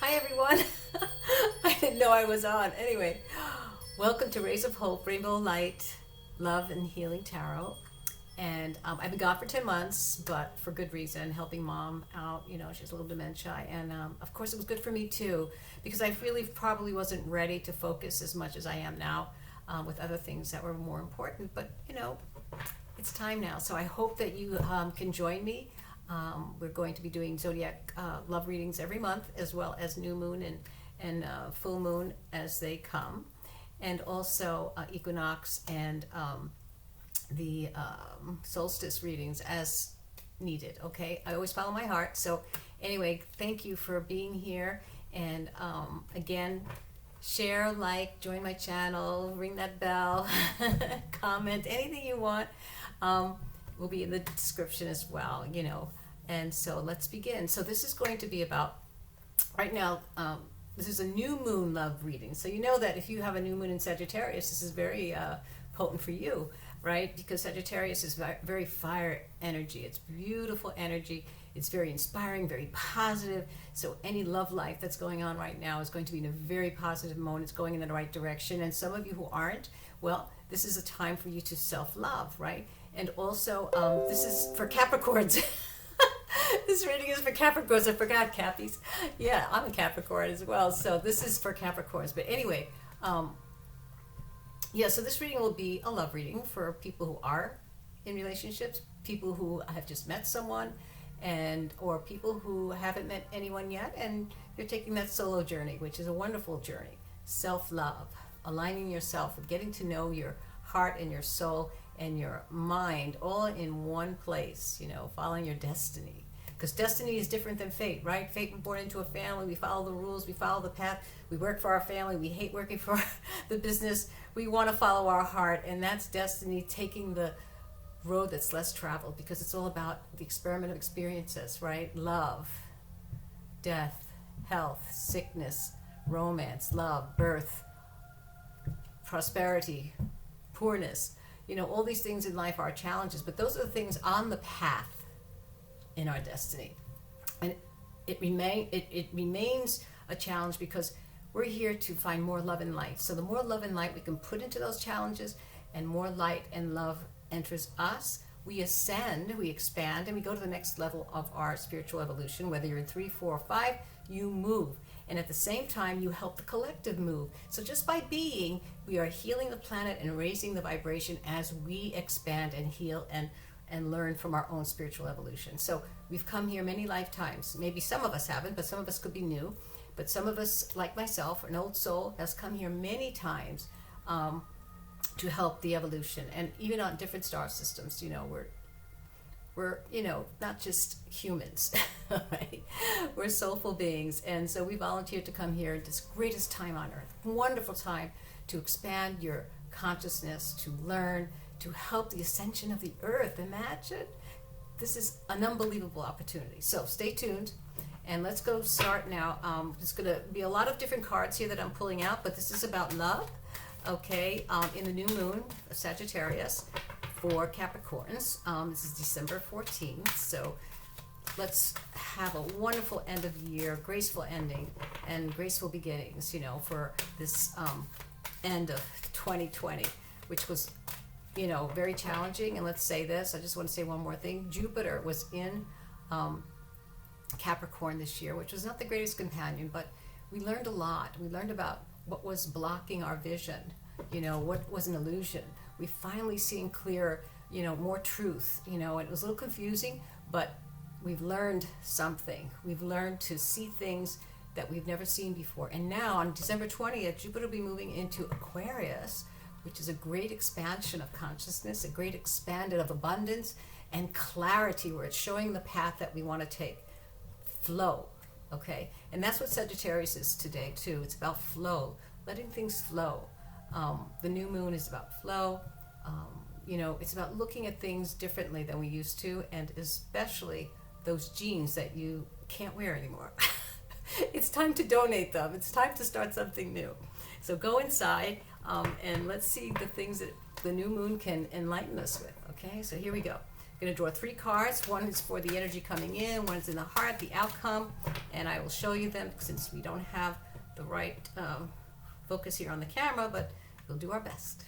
Hi everyone. I didn't know I was on. Anyway, welcome to Rays of Hope, Rainbow Light, Love and Healing Tarot. And I've been gone for 10 months, but for good reason, helping mom out. You know, she has a little dementia. And of course, it was good for me too, because I really probably wasn't ready to focus as much as I am now with other things that were more important. But, you know, it's time now. So I hope that you can join me. We're going to be doing zodiac love readings every month, as well as new moon and full moon as they come, and also equinox and the solstice readings as needed. Okay, I always follow my heart. So anyway, thank you for being here, and again, share, like, join my channel, ring that bell, comment, anything you want will be in the description as well, you know. And so let's begin. So this is going to be about, right now, this is a new moon love reading. So you know that if you have a new moon in Sagittarius, this is very potent for you, right? Because Sagittarius is very fire energy. It's beautiful energy. It's very inspiring, very positive. So any love life that's going on right now is going to be in a very positive mode. It's going in the right direction. And some of you who aren't, well, this is a time for you to self-love, right? And also, this is for Capricorns. This reading is for Capricorns. I forgot, Cappies. Yeah, I'm a Capricorn as well. So this is for Capricorns. But anyway, yeah, so this reading will be a love reading for people who are in relationships, people who have just met someone, and or people who haven't met anyone yet, and you're taking that solo journey, which is a wonderful journey. Self-love, aligning yourself with getting to know your heart and your soul and your mind all in one place, you know, following your destiny. Because destiny is different than fate, right? Fate, we're born into a family, we follow the rules, we follow the path, we work for our family, we hate working for the business, we want to follow our heart, and that's destiny, taking the road that's less traveled, because it's all about the experiment of experiences, right? Love, death, health, sickness, romance, love, birth, prosperity, poorness. You know, all these things in life are challenges, but those are the things on the path in our destiny. And it remains a challenge because we're here to find more love and light. So the more love and light we can put into those challenges, and more light and love enters us, we ascend, we expand, and we go to the next level of our spiritual evolution. Whether you're in 3, 4, or 5, you move. And at the same time, you help the collective move. So just by being, we are healing the planet and raising the vibration as we expand and heal and learn from our own spiritual evolution. So we've come here many lifetimes. Maybe some of us haven't, but some of us could be new. But some of us, like myself, an old soul, has come here many times to help the evolution. And even on different star systems, you know, we're, you know, not just humans, right? We're soulful beings. And so we volunteered to come here at this greatest time on earth. Wonderful time to expand your consciousness, to learn, to help the ascension of the earth. Imagine. This is an unbelievable opportunity. So stay tuned and let's go start now. There's going to be a lot of different cards here that I'm pulling out, but this is about love, okay, in the new moon, Sagittarius, for Capricorns. This is December 14th, so let's have a wonderful end of the year, graceful ending, and graceful beginnings, you know, for this end of 2020, which was, you know, very challenging. And let's say this, I just want to say one more thing. Jupiter was in Capricorn this year, which was not the greatest companion, but we learned a lot. We learned about what was blocking our vision, you know, what was an illusion. We finally seen clear, you know, more truth, you know. It was a little confusing, but we've learned something. We've learned to see things that we've never seen before. And now on December 20th, Jupiter will be moving into Aquarius, which is a great expansion of consciousness, a great expansion of abundance and clarity, where it's showing the path that we want to take. Flow, okay? And that's what Sagittarius is today too. It's about flow, letting things flow. The new moon is about flow. You know, it's about looking at things differently than we used to, and especially those jeans that you can't wear anymore. It's time to donate them. It's time to start something new. So go inside and let's see the things that the new moon can enlighten us with. Okay, so here we go. going to draw 3 cards. One is for the energy coming in, one is in the heart, the outcome, and I will show you them since we don't have the right focus here on the camera, but we'll do our best.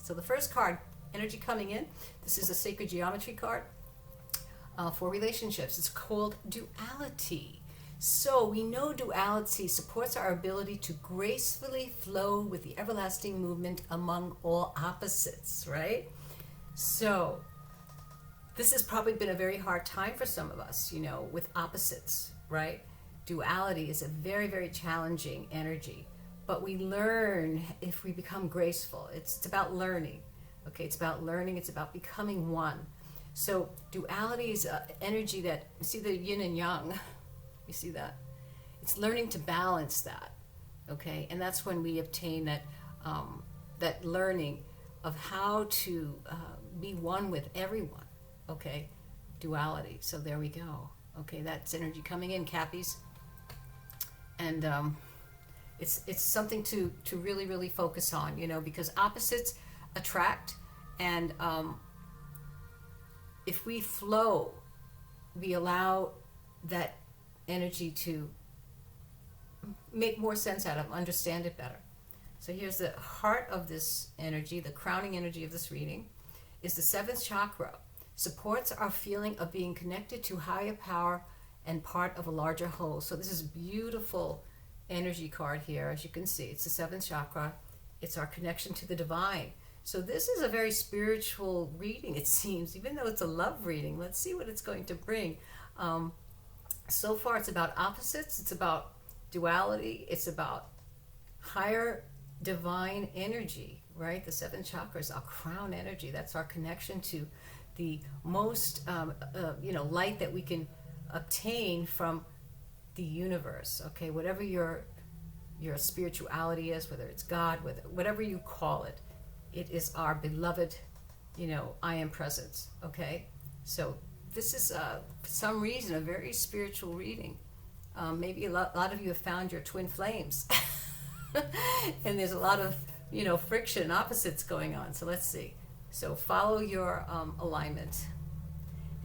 So the first card, energy coming in, this is a sacred geometry card for relationships. It's called duality. So we know duality supports our ability to gracefully flow with the everlasting movement among all opposites, right? So this has probably been a very hard time for some of us, you know, with opposites, right? Duality is a very, very challenging energy, but we learn if we become graceful. It's about learning, okay? It's about learning, it's about becoming one. So duality is energy that, you see the yin and yang, you see that? It's learning to balance that, okay? And that's when we obtain that, that learning of how to be one with everyone, okay? Duality, so there we go. Okay, that's energy coming in, Cappies. And it's something to really, really focus on, you know, because opposites attract, and if we flow, we allow that energy to make more sense out of, understand it better. So here's the heart of this energy, the crowning energy of this reading, is the 7th chakra. Supports our feeling of being connected to higher power and part of a larger whole. So this is a beautiful energy card here. As you can see, it's the 7th chakra. It's our connection to the divine. So this is a very spiritual reading, it seems, even though it's a love reading. Let's see what it's going to bring. So far, it's about opposites. It's about duality. It's about higher divine energy, right? The 7th chakra is our crown energy. That's our connection to the most, you know, light that we can obtain from the universe. Okay, whatever your spirituality is, whether it's God, whatever you call it, it is our beloved, you know, I am presence. Okay, so this is for some reason a very spiritual reading. Maybe a lot of you have found your twin flames, and there's a lot of, you know, friction, opposites going on. So let's see. So follow your alignment.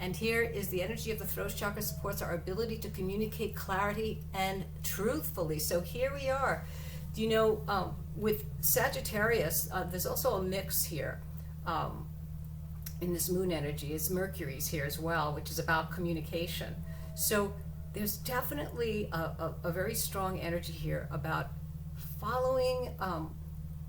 And here is the energy of the throat chakra supports our ability to communicate clarity and truthfully. So here we are. You know, with Sagittarius, there's also a mix here in this moon energy. It's Mercury's here as well, which is about communication. So there's definitely a very strong energy here about following,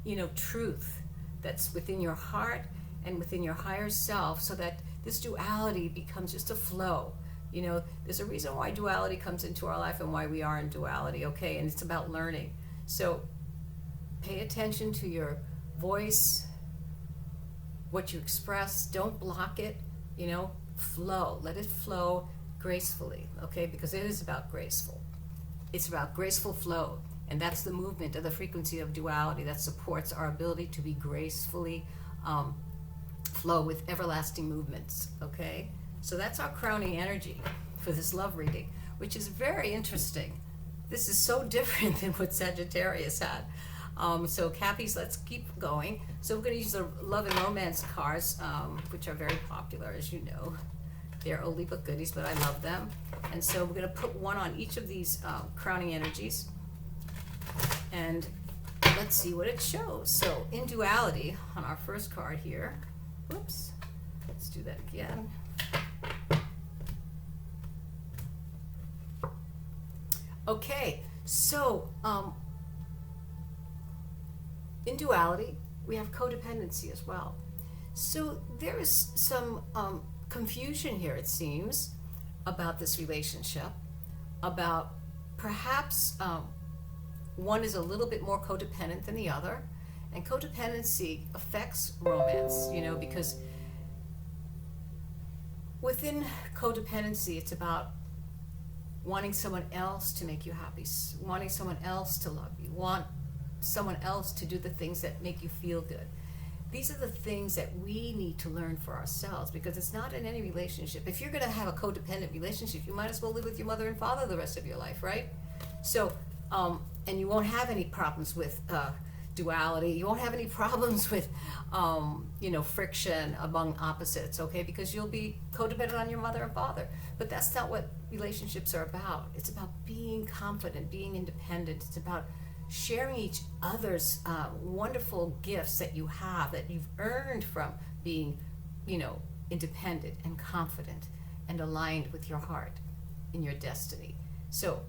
you know, truth that's within your heart and within your higher self, so that this duality becomes just a flow. You know, there's a reason why duality comes into our life and why we are in duality, okay? And it's about learning. So pay attention to your voice, what you express. Don't block it, you know, flow. Let it flow gracefully, okay? Because it is about graceful. It's about graceful flow. And that's the movement of the frequency of duality that supports our ability to be gracefully flow with everlasting movements, okay? So that's our crowning energy for this love reading, which is very interesting. This is so different than what Sagittarius had. So Cappies, let's keep going. So we're going to use the love and romance cards, which are very popular, as you know. They're oldie but goodies, but I love them. And so we're going to put one on each of these crowning energies. And let's see what it shows. So in duality, on our first card here, whoops, let's do that again. Okay, so in duality, we have codependency as well. So there is some confusion here, it seems, about this relationship, about perhaps one is a little bit more codependent than the other, and codependency affects romance, you know, because within codependency, it's about wanting someone else to make you happy, wanting someone else to love you, want someone else to do the things that make you feel good. These are the things that we need to learn for ourselves, because it's not in any relationship. If you're going to have a codependent relationship, you might as well live with your mother and father the rest of your life, right? So, and you won't have any problems with duality. You won't have any problems with, friction among opposites, okay? Because you'll be codependent on your mother and father. But that's not what relationships are about. It's about being confident, being independent. It's about sharing each other's wonderful gifts that you have, that you've earned from being, independent and confident and aligned with your heart in your destiny. So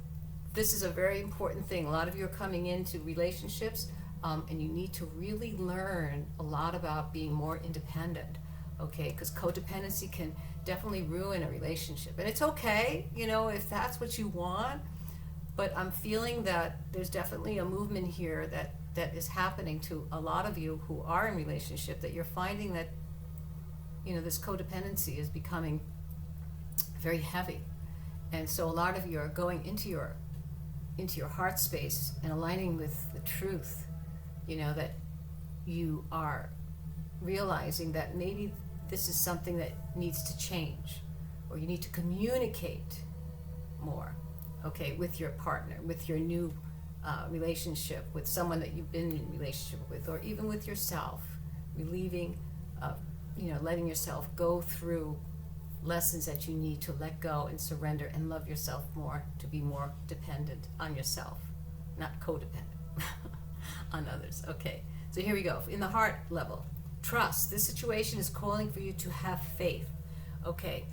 this is a very important thing. A lot of you are coming into relationships, and you need to really learn a lot about being more independent, okay? Because codependency can definitely ruin a relationship. And it's okay, if that's what you want, but I'm feeling that there's definitely a movement here that is happening to a lot of you who are in relationship, that you're finding that, this codependency is becoming very heavy. And so a lot of you are going into your heart space and aligning with the truth, that you are realizing that maybe this is something that needs to change, or you need to communicate more, okay, with your partner, with your new relationship, with someone that you've been in relationship with, or even with yourself, relieving, letting yourself go through lessons that you need to let go and surrender and love yourself more, to be more dependent on yourself, not codependent on others. Okay, so here we go. In the heart level, trust. This situation is calling for you to have faith. Okay,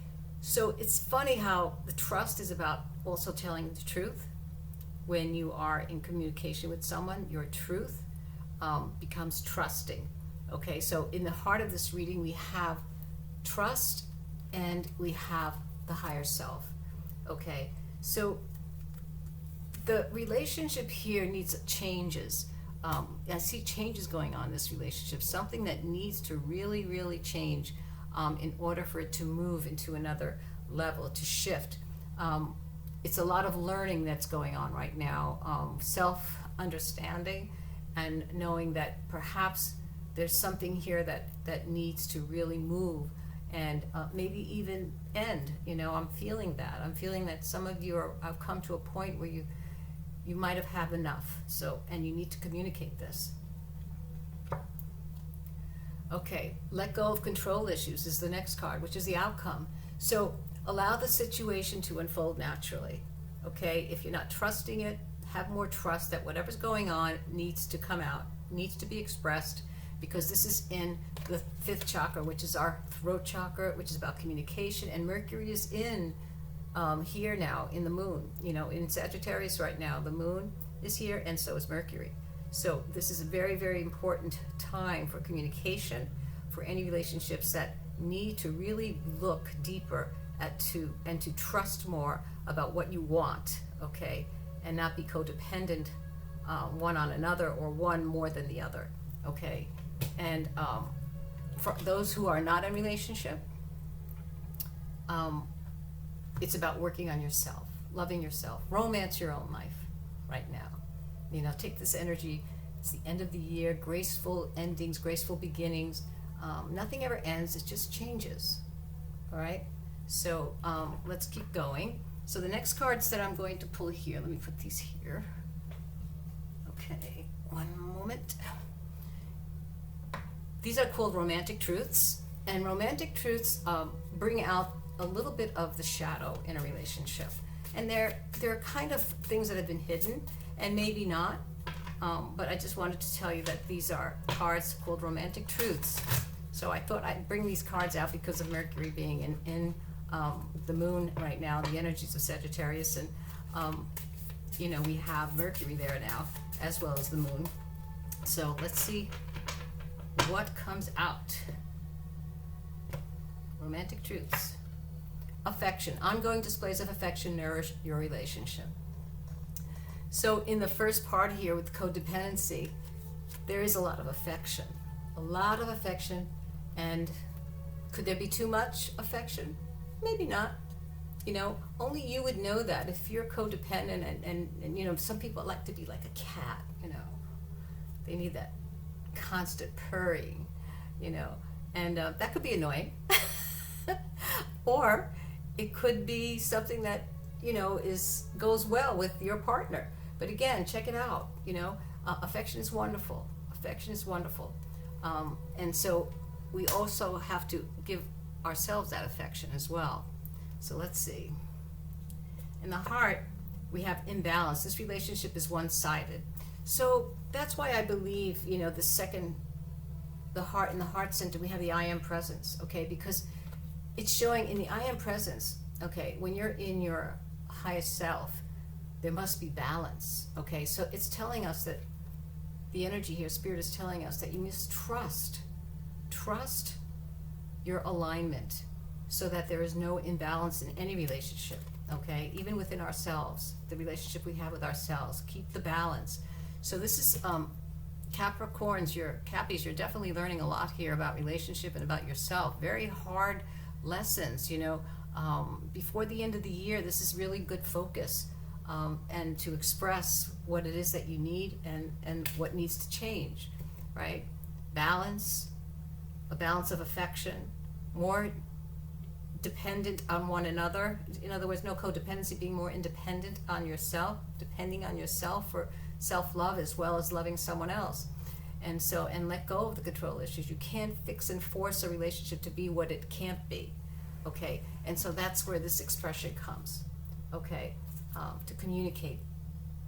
so it's funny how the trust is about also telling the truth. When you are in communication with someone, your truth becomes trusting. Okay, so in the heart of this reading, we have trust and we have the higher self. Okay, so the relationship here needs changes. I see changes going on in this relationship, something that needs to really, really change in order for it to move into another level, to shift. It's a lot of learning that's going on right now, self-understanding, and knowing that perhaps there's something here that needs to really move and maybe even end. I'm feeling that. I'm feeling that some of you have come to a point where you might have had enough. So, and you need to communicate this. Okay, let go of control issues is the next card, which is the outcome. So allow the situation to unfold naturally. Okay, if you're not trusting it, have more trust that whatever's going on needs to come out, needs to be expressed, because this is in the 5th chakra, which is our throat chakra, which is about communication, and Mercury is in here now in the moon, in Sagittarius right now. The moon is here, and so is Mercury. So this is a very, very important time for communication, for any relationships that need to really look deeper and to trust more about what you want, okay, and not be codependent one on another, or one more than the other, okay. And for those who are not in relationship, it's about working on yourself, loving yourself, romance your own life right now. Take this energy. It's the end of the year, graceful endings, graceful beginnings. Nothing ever ends, it just changes. All right? So let's keep going. So the next cards that I'm going to pull here, let me put these here. Okay, one moment. These are called romantic truths, and romantic truths bring out a little bit of the shadow in a relationship, and they're kind of things that have been hidden, and maybe not, but I just wanted to tell you that these are cards called romantic truths. So I thought I'd bring these cards out because of Mercury being in the moon right now, the energies of Sagittarius, and we have Mercury there now as well as the moon. So let's see what comes out. Romantic truths. Affection. Ongoing displays of affection nourish your relationship. So in the first part here with codependency, there is a lot of affection. A lot of affection. And could there be too much affection? Maybe not. Only you would know that if you're codependent, and some people like to be like a cat, They need that constant purring, and that could be annoying. Or it could be something that, goes well with your partner. But again, check it out, affection is wonderful. Affection is wonderful. And so we also have to give ourselves that affection as well. So let's see. In the heart, we have imbalance. This relationship is one-sided. So that's why I believe, the heart, in the heart center, we have the I am presence, okay? Because it's showing in the I am presence, okay, when you're in your highest self, there must be balance, okay? So it's telling us that the energy here, Spirit is telling us that you must trust your alignment so that there is no imbalance in any relationship, okay? Even within ourselves, the relationship we have with ourselves, keep the balance. So this is, Capricorns, Cappies, you're definitely learning a lot here about relationship and about yourself. Very hard lessons, before the end of the year, this is really good focus, and to express what it is that you need and what needs to change, right? Balance, a balance of affection, more dependent on one another. In other words, no codependency, being more independent on yourself, depending on yourself for self-love as well as loving someone else. And let go of the control issues. You can't fix and force a relationship to be what it can't be, okay? And so that's where this expression comes, okay? To communicate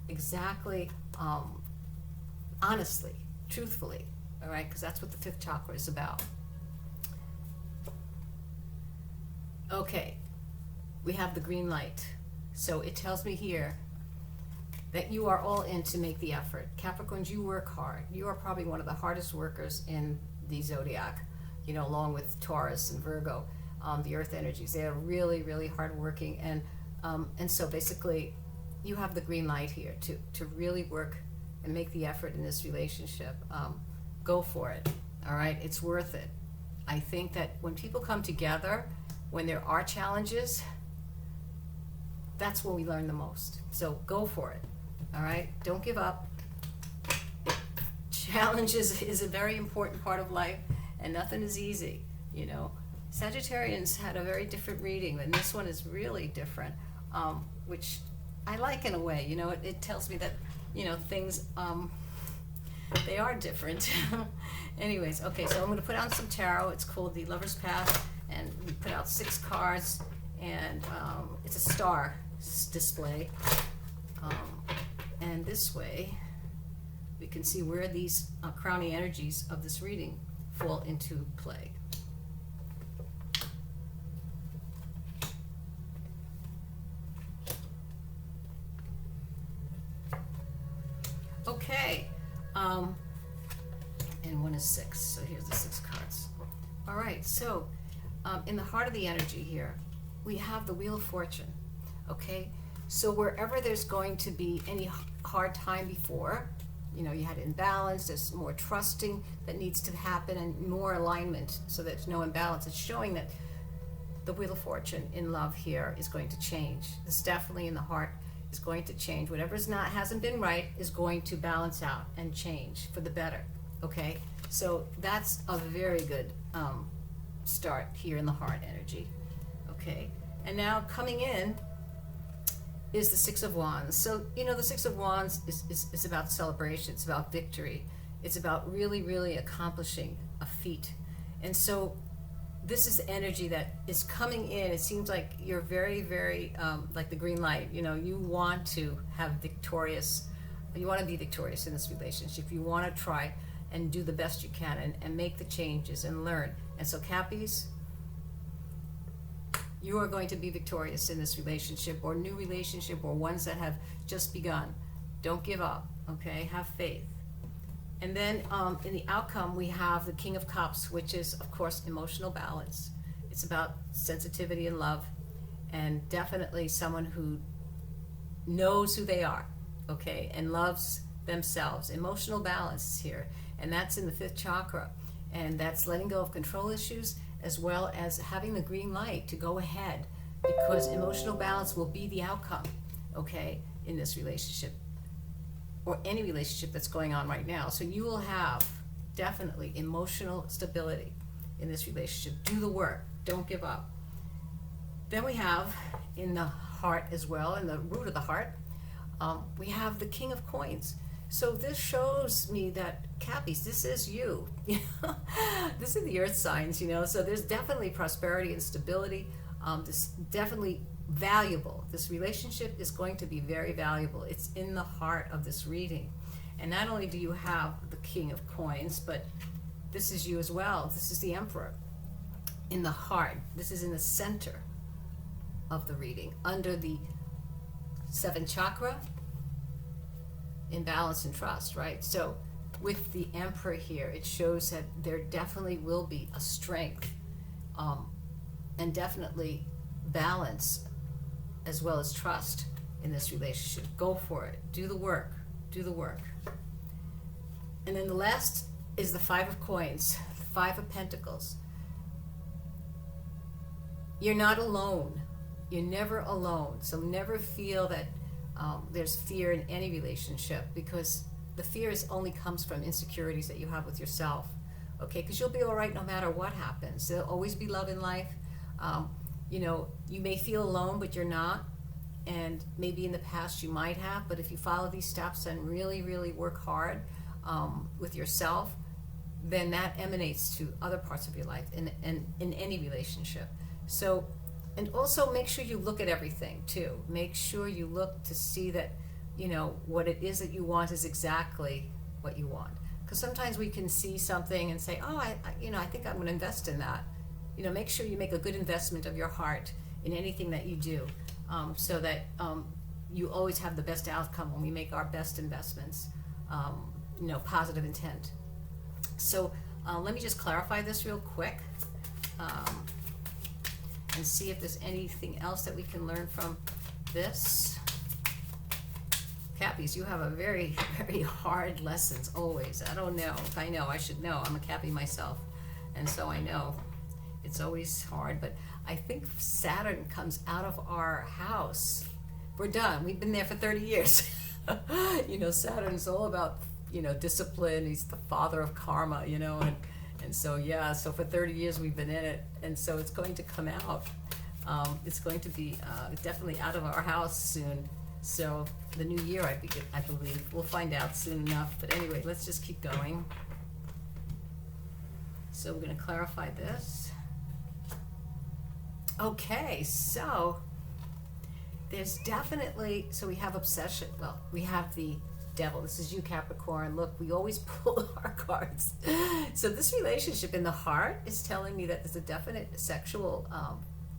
exactly, honestly, truthfully, all right? Because that's what the fifth chakra is about. Okay, we have the green light. So it tells me here that you are all in to make the effort. Capricorns, you work hard. You are probably one of the hardest workers in the zodiac, along with Taurus and Virgo, the earth energies. They are really, really hardworking. And so basically, you have the green light here to really work and make the effort in this relationship. Go for it, all right? It's worth it. I think that when people come together, when there are challenges, that's when we learn the most. So go for it. All right, don't give up. Challenges is a very important part of life, and nothing is easy, Sagittarians had a very different reading, and this one is really different, which I like in a way. It tells me that, things, they are different. Anyways, okay, so I'm going to put out some tarot. It's called the Lover's Path, and we put out 6 cards, and it's a star display. And this way, we can see where these crowning energies of this reading fall into play. Okay, and 1 is 6, so here's the 6 cards. All right, so in the heart of the energy here, we have the Wheel of Fortune, okay? So wherever there's going to be any hard time before, you had imbalance, there's more trusting that needs to happen and more alignment so there's no imbalance. It's showing that the Wheel of Fortune in love here is going to change. This definitely in the heart is going to change. Whatever's hasn't been right is going to balance out and change for the better, okay? So that's a very good start here in the heart energy, okay? And now coming in is the 6 of Wands. So, the 6 of Wands is about celebration. It's about victory. It's about really, really accomplishing a feat. And so this is the energy that is coming in. It seems like you're very, very, like the green light. You want to have you want to be victorious in this relationship. You want to try and do the best you can and make the changes and learn. And so Cappies, you are going to be victorious in this relationship or new relationship or ones that have just begun. Don't give up, okay? Have faith. And then in the outcome, we have the King of Cups, which is, of course, emotional balance. It's about sensitivity and love, and definitely someone who knows who they are, okay, and loves themselves. Emotional balance is here, and that's in the 5th chakra, and that's letting go of control issues as well as having the green light to go ahead, because emotional balance will be the outcome, okay, in this relationship or any relationship that's going on right now. So you will have definitely emotional stability in this relationship. Do the work. Don't give up. Then we have in the heart as well, in the root of the heart, we have the King of Coins. So this shows me that, Cappies, this is you. This is the earth signs, so there's definitely prosperity and stability. This definitely valuable. This relationship is going to be very valuable. It's in the heart of this reading. And not only do you have the King of Coins, but this is you as well. This is the Emperor in the heart. This is in the center of the reading, under the 7th chakra, in balance and trust, right? So with the Emperor here, it shows that there definitely will be a strength, and definitely balance as well as trust in this relationship. Go for it. Do the work. Do the work. And then the last is the 5 of Coins, the 5 of Pentacles. You're not alone. You're never alone. So never feel that there's fear in any relationship, because the fear only comes from insecurities that you have with yourself. Okay, because you'll be all right no matter what happens. There'll always be love in life. You may feel alone, but you're not. And maybe in the past you might have, but if you follow these steps and really, really work hard with yourself, then that emanates to other parts of your life in any relationship. So, and also make sure you look at everything too. Make sure you look to see that, what it is that you want is exactly what you want. Because sometimes we can see something and say, oh, I think I'm going to invest in that. Make sure you make a good investment of your heart in anything that you do, so that you always have the best outcome when we make our best investments, positive intent. So let me just clarify this real quick, and see if there's anything else that we can learn from this. Cappies, you have a very, very hard lessons always. I don't know. If I know, I should know. I'm a Cappy myself, and so I know it's always hard. But I think Saturn comes out of our house. We're done. We've been there for 30 years. Saturn's all about, discipline. He's the father of karma, and so, yeah, so for 30 years we've been in it, and so it's going to come out. It's going to be definitely out of our house soon. So the new year, I believe. We'll find out soon enough. But anyway, let's just keep going. So we're going to clarify this. Okay, so there's definitely, so we have obsession. Well, we have the Devil. This is you, Capricorn. Look, we always pull our cards. So this relationship in the heart is telling me that there's a definite sexual,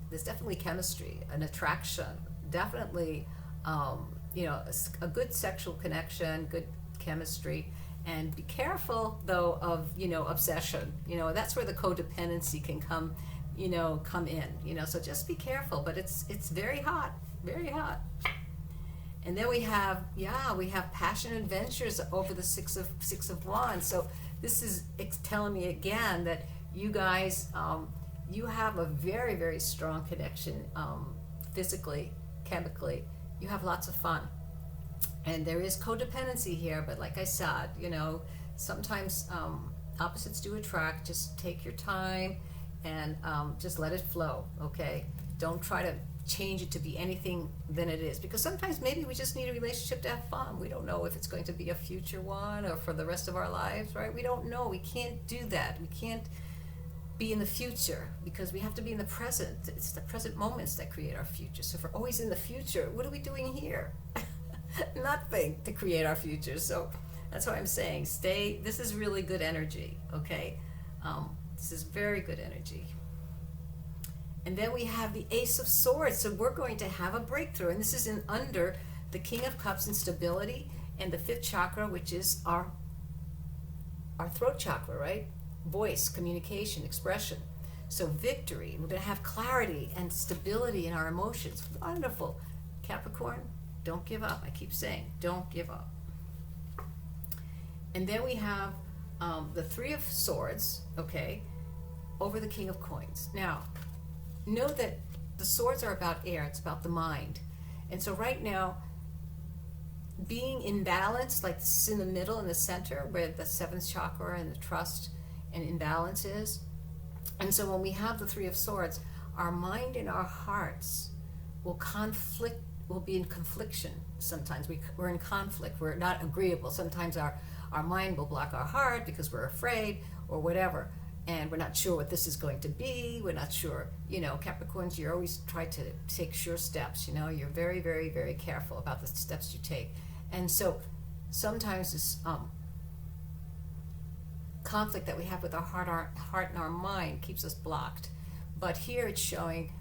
there's definitely chemistry, an attraction, definitely, a good sexual connection, good chemistry. And be careful though of, obsession. That's where the codependency can come in. So just be careful. But it's very hot, very hot. And then we have passion adventures over the six of Wands. So this is telling me again that you guys, you have a very, very strong connection, physically, chemically. You have lots of fun. And there is codependency here, but like I said, sometimes opposites do attract. Just take your time and just let it flow, okay? Don't try to change it to be anything than it is, because sometimes maybe we just need a relationship to have fun. We don't know if it's going to be a future one or for the rest of our lives, right? We don't know. We can't do that. We can't be in the future, because we have to be in the present. It's the present moments that create our future. So if we're always in the future, what are we doing here? Nothing to create our future. So that's why I'm saying this is really good energy, okay? This is very good energy. And then we have the Ace of Swords. So we're going to have a breakthrough. And this is under the King of Cups and stability, and the 5th chakra, which is our throat chakra, right? Voice, communication, expression. So victory. We're going to have clarity and stability in our emotions. Wonderful. Capricorn, don't give up. I keep saying, don't give up. And then we have the 3 of Swords, okay, over the King of Coins. Now, know that the swords are about air. It's about the mind. And so right now, being in balance, like this is in the middle, in the center, where the 7th chakra and the trust and imbalance is. And so when we have the 3 of Swords, our mind and our hearts will be in confliction. sometimes we're in conflict, we're not agreeable. Sometimes our mind will block our heart because we're afraid or whatever, and we're not sure what this is going to be. We're not sure, Capricorns, you always try to take sure steps. You're very, very, very careful about the steps you take. And so sometimes this conflict that we have with our heart and our mind keeps us blocked. But here it's showing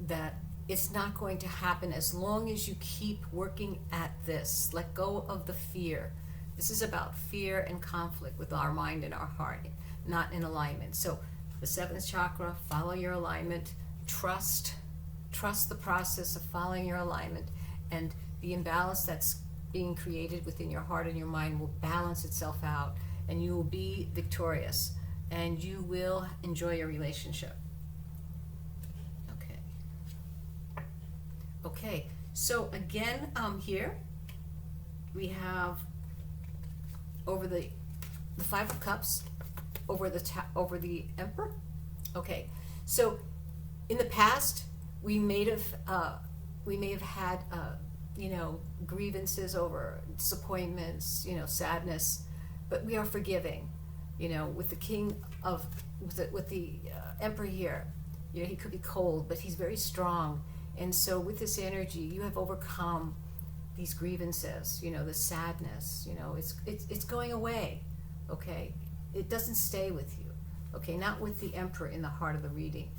that it's not going to happen as long as you keep working at this. Let go of the fear. This is about fear and conflict with our mind and our heart, not in alignment. So the seventh chakra, follow your alignment, trust the process of following your alignment, and the imbalance that's being created within your heart and your mind will balance itself out, and you will be victorious, and you will enjoy your relationship. Okay, so again, here we have over the Five of Cups, over the Emperor. Okay, so in the past we may have had grievances over disappointments, sadness, but we are forgiving. With the with the Emperor here, he could be cold, but he's very strong. And so with this energy, you have overcome these grievances, the sadness, it's going away, okay? It doesn't stay with you, okay? Not with the Emperor in the heart of the reading.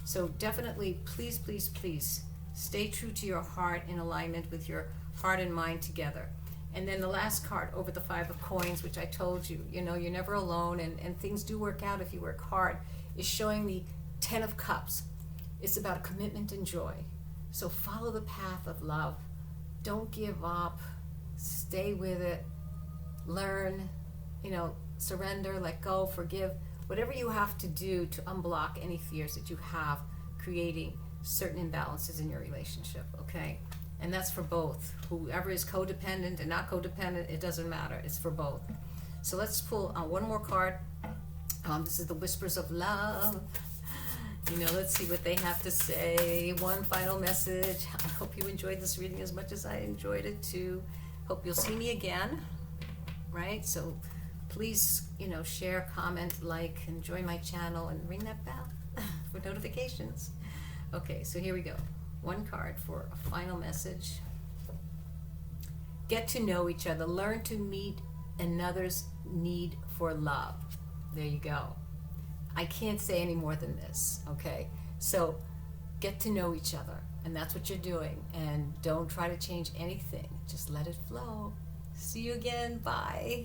So definitely, please, please, please, stay true to your heart in alignment with your heart and mind together. And then the last card over the Five of Coins, which I told you, you're never alone, and things do work out if you work hard, is showing the Ten of Cups. It's about commitment and joy. So follow the path of love. Don't give up. Stay with it. Learn, surrender, let go, forgive. Whatever you have to do to unblock any fears that you have, creating certain imbalances in your relationship, okay? And that's for both. Whoever is codependent and not codependent, it doesn't matter. It's for both. So let's pull one more card. This is the Whispers of Love. Let's see what they have to say. One final message. I hope you enjoyed this reading as much as I enjoyed it too. Hope you'll see me again, right? So please, share, comment, like, and join my channel, and ring that bell for notifications. Okay, so here we go. One card for a final message. Get to know each other. Learn to meet another's need for love. There you go. I can't say any more than this, okay? So get to know each other, and that's what you're doing. And don't try to change anything. Just let it flow. See you again. Bye.